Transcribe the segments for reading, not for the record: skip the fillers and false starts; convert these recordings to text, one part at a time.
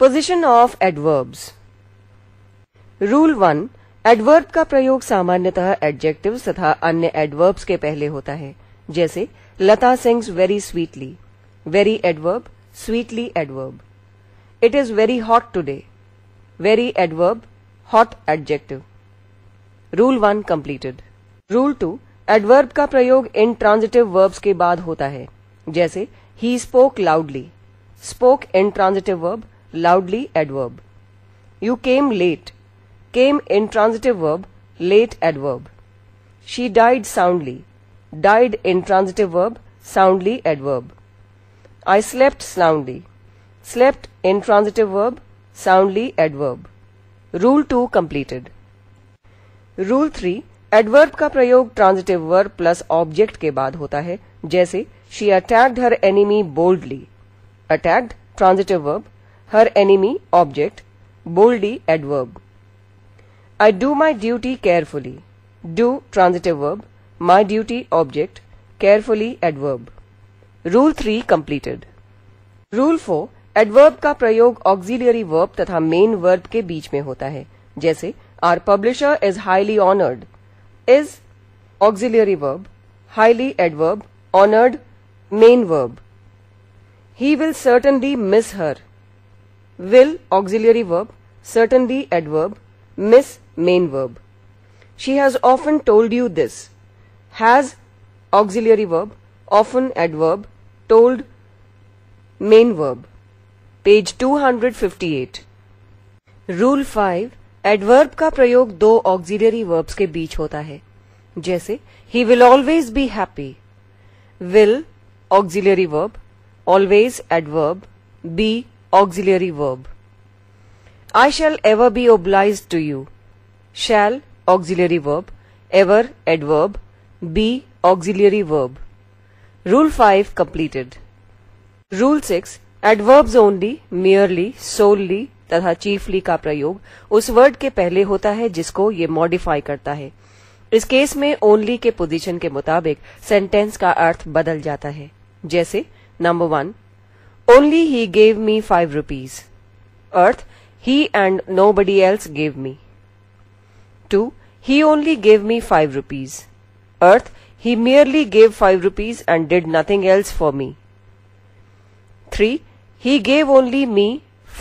Position of adverbs. Rule 1, adverb का प्रयोग सामान्यतः एडजेक्टिव्स तथा अन्य एडवर्ब्स के पहले होता है, जैसे Lata sings very sweetly. Very adverb, sweetly adverb. It is very hot today. Very adverb, hot adjective. Rule 1 completed. Rule 2, adverb का प्रयोग इंट्रांजिटिव वर्ब्स के बाद होता है, जैसे he spoke loudly. Spoke intransitive verb, loudly adverb. You came late. Came intransitive verb, late adverb. She died soundly. Died intransitive verb, soundly adverb. I slept soundly. Slept intransitive verb, soundly adverb. Rule 2 completed. Rule 3, adverb का प्रयोग transitive verb plus object के बाद होता है, जैसे she attacked her enemy boldly. Attacked transitive verb, her enemy object, boldly adverb. I do my duty carefully. Do transitive verb, my duty object, carefully adverb. Rule 3 completed. Rule 4, adverb का प्रयोग auxiliary verb तथा main verb के बीच में होता है, जैसे our publisher is highly honored. Is auxiliary verb, highly adverb, honored main verb. He will certainly miss her. Will auxiliary verb, certainly adverb, miss main verb. She has often told you this. Has auxiliary verb, often adverb, told main verb. Page 258. Rule 5, adverb का प्रयोग दो auxiliary verbs के बीच होता है, जैसे he will always be happy. Will auxiliary verb, always adverb, be auxiliary verb. I shall ever be obliged to you. Shall auxiliary verb, ever adverb, be auxiliary verb. Rule 5 completed. Rule 6, adverbs only, merely, solely तथा chiefly का प्रयोग उस word के पहले होता है जिसको ये मॉडिफाई करता है। इस केस में only के पोजीशन के मुताबिक सेंटेंस का अर्थ बदल जाता है, जैसे number 1, only he gave me 5 rupees. Earth he and nobody else gave me. 2, he only gave me 5 rupees. Earth, he merely gave 5 rupees and did nothing else for me. 3, he gave only me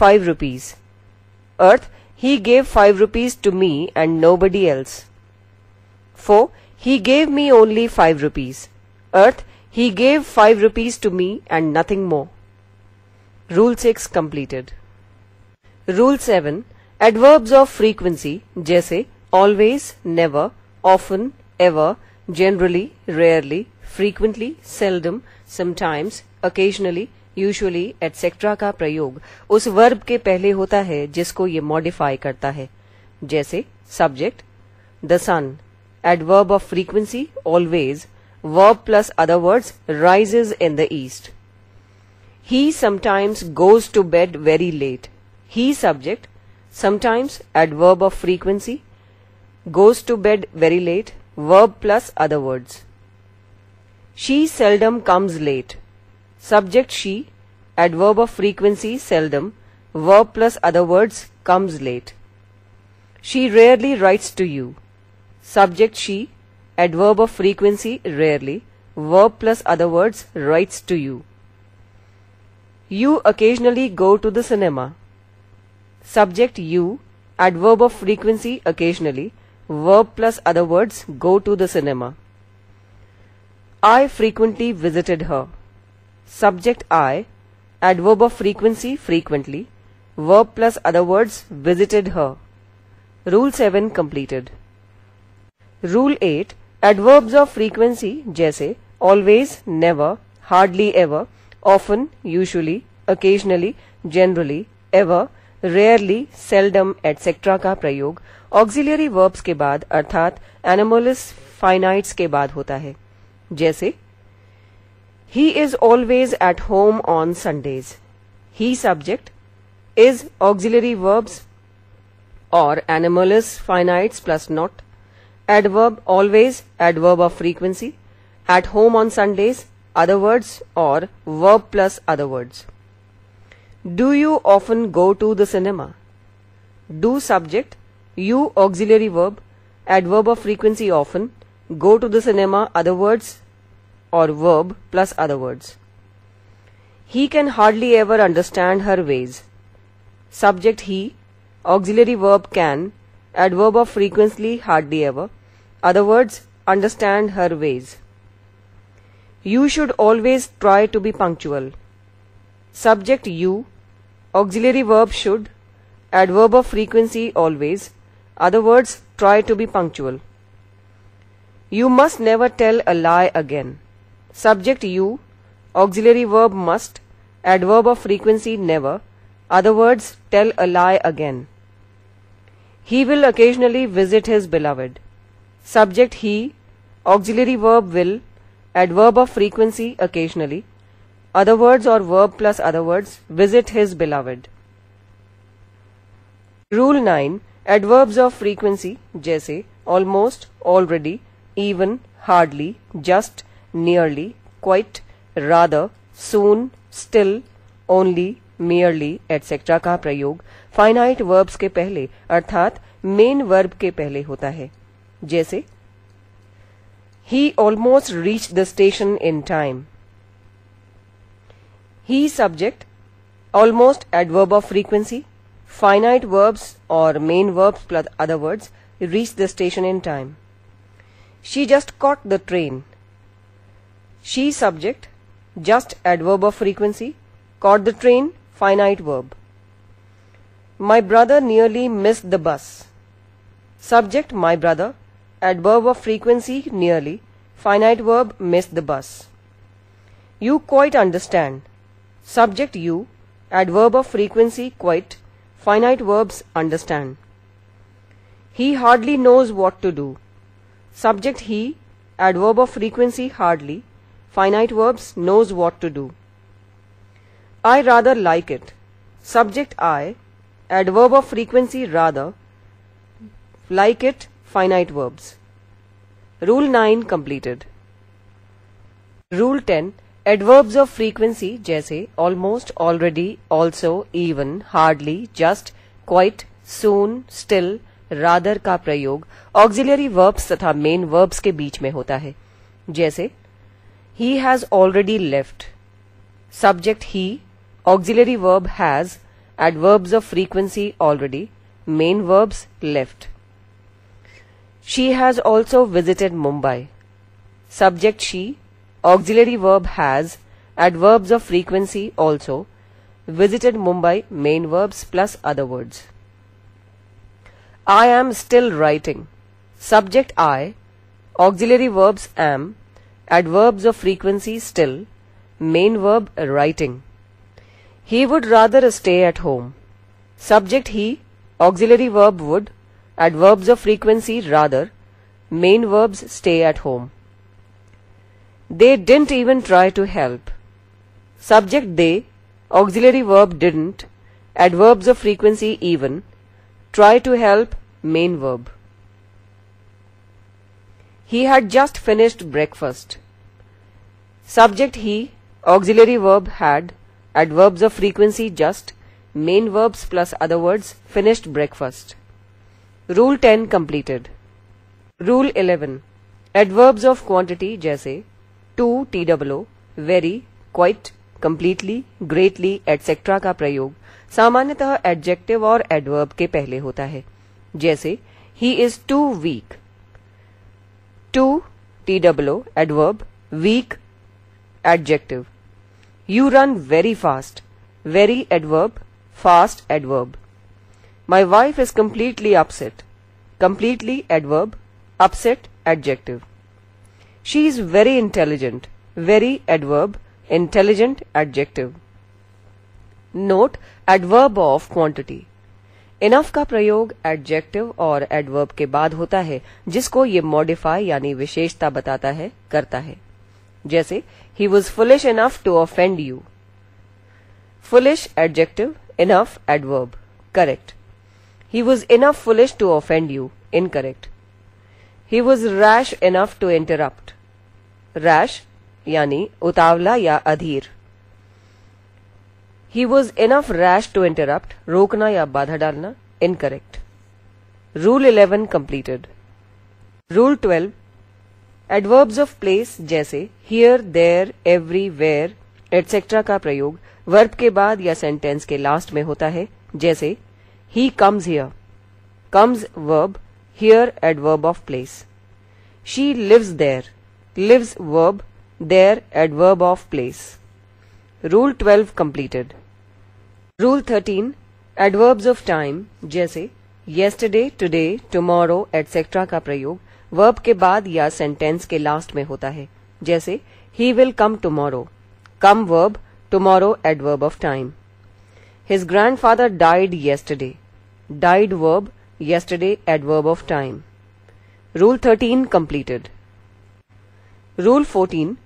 5 rupees. Earth, he gave 5 rupees to me and nobody else. 4, he gave me only 5 rupees. Earth, he gave 5 rupees to me and nothing more. Rule 6 completed. Rule 7, adverbs of frequency जैसे always, never, often, ever, generally, rarely, frequently, seldom, sometimes, occasionally, usually, etc. का प्रयोग उस verb के पहले होता है जिसको ये मॉडिफाई करता है, जैसे subject, the sun, adverb of frequency, always, verb plus other words, rises in the east. He sometimes goes to bed very late. He subject, sometimes adverb of frequency, goes to bed very late, verb plus other words. She seldom comes late. Subject she, adverb of frequency seldom, verb plus other words comes late. She rarely writes to you. Subject she, adverb of frequency rarely, verb plus other words writes to you. You occasionally go to the cinema. Subject you, adverb of frequency occasionally, verb plus other words go to the cinema. I frequently visited her. Subject I, adverb of frequency frequently, verb plus other words visited her. Rule 7 completed. Rule 8, adverbs of frequency जैसे always, never, hardly ever, often, usually, occasionally, generally, ever, rarely, seldom, etc. का प्रयोग auxiliary verbs के बाद अर्थात animalis finites के बाद होता है, जैसे He is always at home on Sundays. He subject, is auxiliary verbs or animalis finites plus not, adverb always, adverb of frequency, at home on Sundays, other words or verb plus other words. Do you often go to the cinema? Do subject, you auxiliary verb, adverb of frequency often, go to the cinema other words or verb plus other words. He can hardly ever understand her ways. Subject he, auxiliary verb can, adverb of frequency hardly ever, other words understand her ways. You should always try to be punctual. Subject you, auxiliary verb should, adverb of frequency always, other words try to be punctual. You must never tell a lie again. Subject you, auxiliary verb must, adverb of frequency never, other words tell a lie again. He will occasionally visit his beloved. Subject he, auxiliary verb will, adverb of frequency occasionally, other words or verb plus other words, visit his beloved. Rule 9. Adverbs of frequency जैसे almost, already, even, hardly, just, nearly, quite, rather, soon, still, only, merely, etc. का प्रयोग finite verbs के पहले अर्थात main verb के पहले होता है. जैसे He almost reached the station in time. He subject, almost adverb of frequency, finite verbs or main verbs plus other words reach the station in time. She just caught the train. She subject, just adverb of frequency, caught the train, finite verb. My brother nearly missed the bus. Subject my brother, adverb of frequency nearly, finite verb missed the bus. You quite understand. Subject you, adverb of frequency quite, finite verbs understand. He hardly knows what to do. Subject he, adverb of frequency hardly, finite verbs knows what to do. I rather like it. Subject I, adverb of frequency rather, like it, finite verbs. Rule 9 completed. Rule 10. Adverbs of frequency जैसे almost, already, also, even, hardly, just, quite, soon, still, rather का प्रयोग auxiliary verbs तथा main verbs के बीच में होता है. जैसे He has already left. Subject he, auxiliary verb has, adverbs of frequency already, main verbs left. She has also visited Mumbai. Subject she, auxiliary verb has, adverbs of frequency also, visited Mumbai, main verbs plus other words. I am still writing. Subject I, auxiliary verbs am, adverbs of frequency still, main verb writing. He would rather stay at home. Subject he, auxiliary verb would, adverbs of frequency rather, main verbs stay at home. They didn't even try to help. Subject they, auxiliary verb didn't, adverbs of frequency even, try to help, main verb. He had just finished breakfast. Subject he, auxiliary verb had, adverbs of frequency just, main verbs plus other words, finished breakfast. Rule 10 completed. Rule 11. Adverbs of quantity जैसे to, TWO, very, quite, completely, greatly, etc. का प्रयोग सामान्यतः adjective और adverb के पहले होता है. जैसे He is too weak. To, TWO, adverb, weak, adjective. You run very fast. Very adverb, fast adverb. My wife is completely upset. Completely adverb, upset adjective. She is very intelligent. Very adverb, intelligent adjective. Note adverb of quantity. Enough का प्रयोग adjective और adverb के बाद होता है जिसको ये modify यानी विशेषता बताता है करता है. जैसे He was foolish enough to offend you. Foolish adjective, enough adverb, correct. He was enough foolish to offend you, incorrect. He was rash enough to interrupt. Rash यानी उतावला या अधीर. He was enough rash to interrupt, रोकना या बाधा डालना, incorrect. Rule 11 completed. Rule 12. Adverbs of place जैसे here, there, every, where, etc. का प्रयोग verb के बाद या सेंटेंस के लास्ट में होता है, जैसे he comes here. Comes verb, here adverb of place. She lives there. Lives verb, there adverb of place. Rule 12 completed. Rule 13. Adverbs of time जैसे yesterday, today, tomorrow, etc. का प्रयोग वर्ब के बाद या सेंटेंस के लास्ट में होता है, जैसे he will come tomorrow. Come verb, tomorrow adverb of time. His grandfather died yesterday. Died verb, yesterday adverb of time. Rule 13 completed. Rule 14.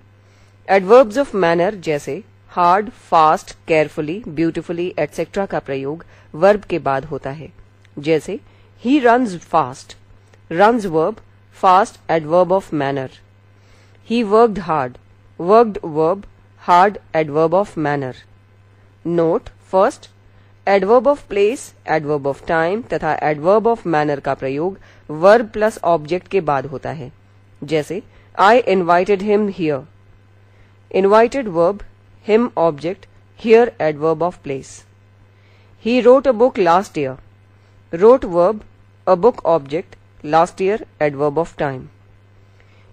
Adverbs of manner जैसे hard, fast, carefully, beautifully, etc. का प्रयोग verb के बाद होता है, जैसे he runs fast. Runs verb, fast adverb of manner. He worked hard. Worked verb, hard adverb of manner. Note first, adverb of place, adverb of time तथा adverb of manner का प्रयोग verb plus object के बाद होता है, जैसे I invited him here. Invited verb, him object, here adverb of place. He wrote a book last year. Wrote verb, a book object, last year adverb of time.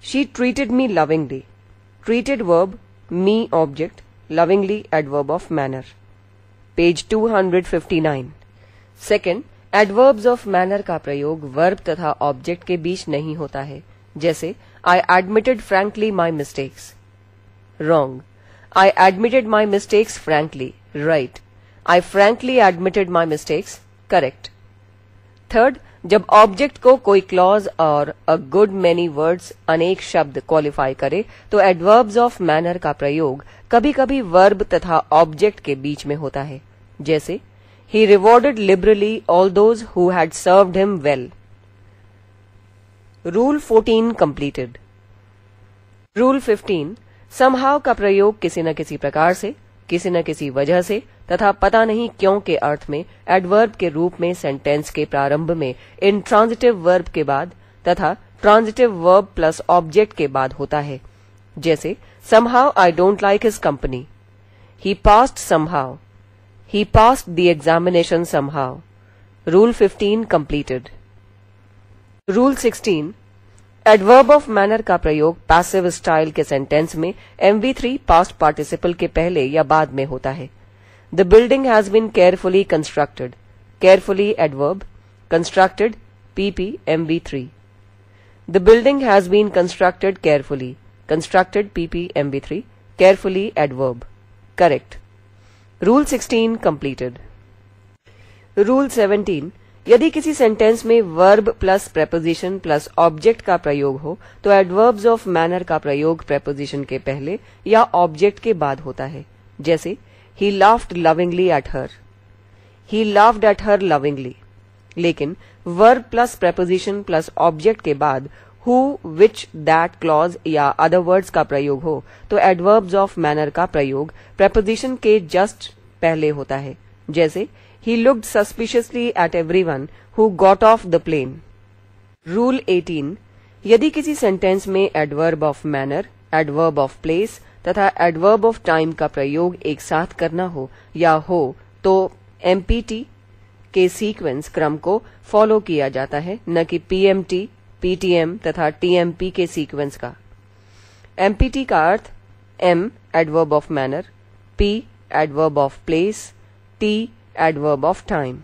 She treated me lovingly. Treated verb, me object, lovingly adverb of manner. Page 259. Second, adverbs of manner का प्रयोग verb तथा object के बीच नहीं होता है, जैसे I admitted frankly my mistakes. Wrong. I admitted my mistakes frankly. Right. I frankly admitted my mistakes. Correct. Third, जब object को कोई क्लॉज और अ गुड मेनी वर्ड्स अनेक शब्द क्वालिफाई करे तो एडवर्ब्स ऑफ मैनर का प्रयोग कभी कभी वर्ब तथा ऑब्जेक्ट के बीच में होता है, जैसे he rewarded liberally all those who had served him well. Rule 14 completed. Rule 15. Somehow का प्रयोग किसी न किसी प्रकार से, किसी न किसी वजह से तथा पता नहीं क्यों के अर्थ में एडवर्ब के रूप में सेंटेंस के प्रारंभ में इंट्रांजिटिव वर्ब के बाद तथा ट्रांजिटिव वर्ब प्लस ऑब्जेक्ट के बाद होता है, जैसे somehow I don't like his company. He passed somehow. He passed the examination somehow. Rule 15 completed. Rule 16. Adverb of manner का प्रयोग पैसिव स्टाइल के सेंटेंस में MV3 पास्ट पार्टिसिपल के पहले या बाद में होता है. The building has been carefully constructed. Carefully adverb, constructed PP MV3. The building has been constructed carefully. Constructed PP MV3. Carefully adverb. Correct. Rule 16 completed. Rule 17. यदि किसी सेंटेंस में verb plus preposition plus object का प्रयोग हो तो adverbs of manner का प्रयोग preposition के पहले या ऑब्जेक्ट के बाद होता है, जैसे He laughed lovingly at her. He laughed at her lovingly. लेकिन verb plus preposition plus object के बाद who, which, that clause या other words का प्रयोग हो तो adverbs of manner का प्रयोग preposition के just पहले होता है, जैसे He looked suspiciously at everyone who got off the plane. Rule 18. यदि किसी सेंटेंस में adverb of manner, adverb of place तथा एडवर्ब ऑफ टाइम का प्रयोग एक साथ करना हो या हो तो MPT के सीक्वेंस क्रम को फॉलो किया जाता है, न कि PMT, PTM तथा TMP के सीक्वेंस का. MPT का अर्थ M adverb of manner, P adverb of place, T adverb of time.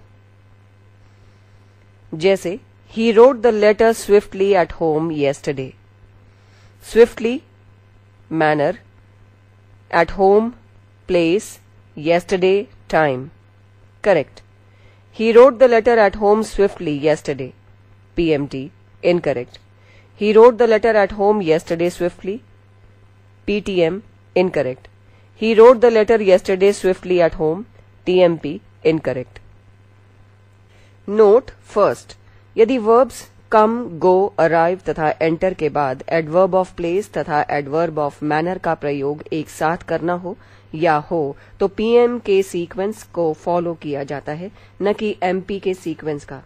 जैसे He wrote the letter swiftly at home yesterday. Swiftly manner, at home, place, yesterday, time. Correct. He wrote the letter at home swiftly yesterday. PMT. Incorrect. He wrote the letter at home yesterday swiftly. PTM. Incorrect. He wrote the letter yesterday swiftly at home. TMP. Incorrect. Note first. यदि verbs कम, गो, arrive तथा enter के बाद adverb of place तथा adverb of manner का प्रयोग एक साथ करना हो या हो तो पीएम के सीक्वेंस को फॉलो किया जाता है, न कि एमपी के सीक्वेंस का।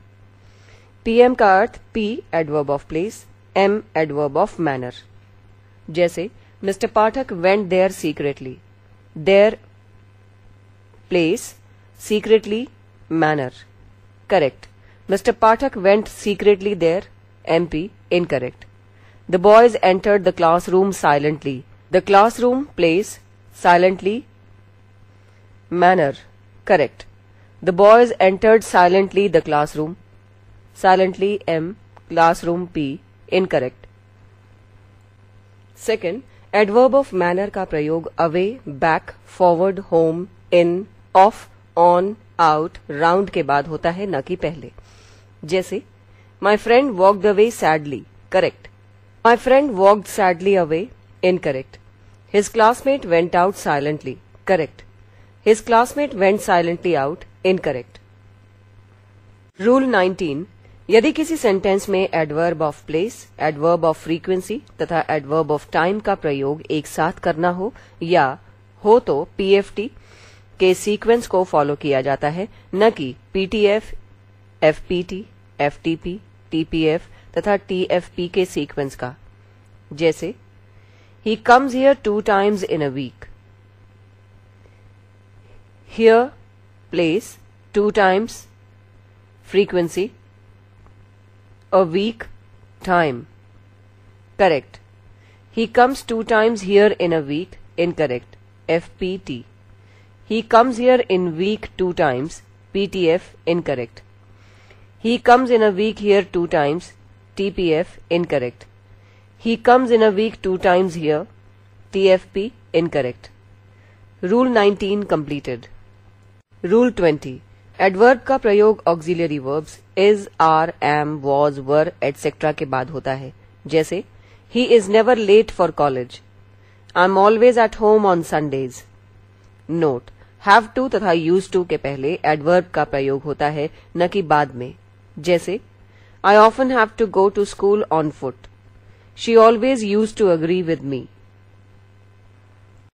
पीएम का अर्थ P adverb of place, M adverb of manner. जैसे mister Pathak went there secretly, there place, secretly, manner. Correct. Mr. Pathak went secretly there, MP, incorrect. The boys entered the classroom silently. The classroom, place, silently, manner, correct. The boys entered silently the classroom. Silently, M, classroom, P, incorrect. Second, adverb of manner का प्रयोग away, back, forward, home, in, off, on, out, round के बाद होता है, न कि पहले। जैसे My friend walked away sadly, correct. My friend walked sadly away, incorrect. His classmate went out silently, correct. His classmate went silently out, incorrect. Rule 19. यदि किसी सेंटेंस में adverb of place, adverb of frequency तथा adverb of time का प्रयोग एक साथ करना हो या हो तो पीएफटी के सीक्वेंस को फॉलो किया जाता है, न कि पीटीएफ, एफपीटी, एफटीपी, टीपीएफ तथा टीएफपी के सीक्वेंस का। जैसे He comes here 2 times in a week. Here, place, 2 times, frequency, a week, time. Correct. He comes 2 times here in a week, incorrect, FPT. He comes here in week 2 times, PTF, incorrect. He comes in a week here 2 times, TPF, incorrect. He comes in a week 2 times here, TFP, incorrect. Rule 19 completed. Rule 20. Adverb का प्रयोग auxiliary verbs is, are, am, was, were, etc. के बाद होता है। जैसे He is never late for college. I'm always at home on Sundays. Note: have to तथा used to के पहले adverb का प्रयोग होता है, न कि बाद में। जैसे I often have to go to school on foot. She always used to agree with me.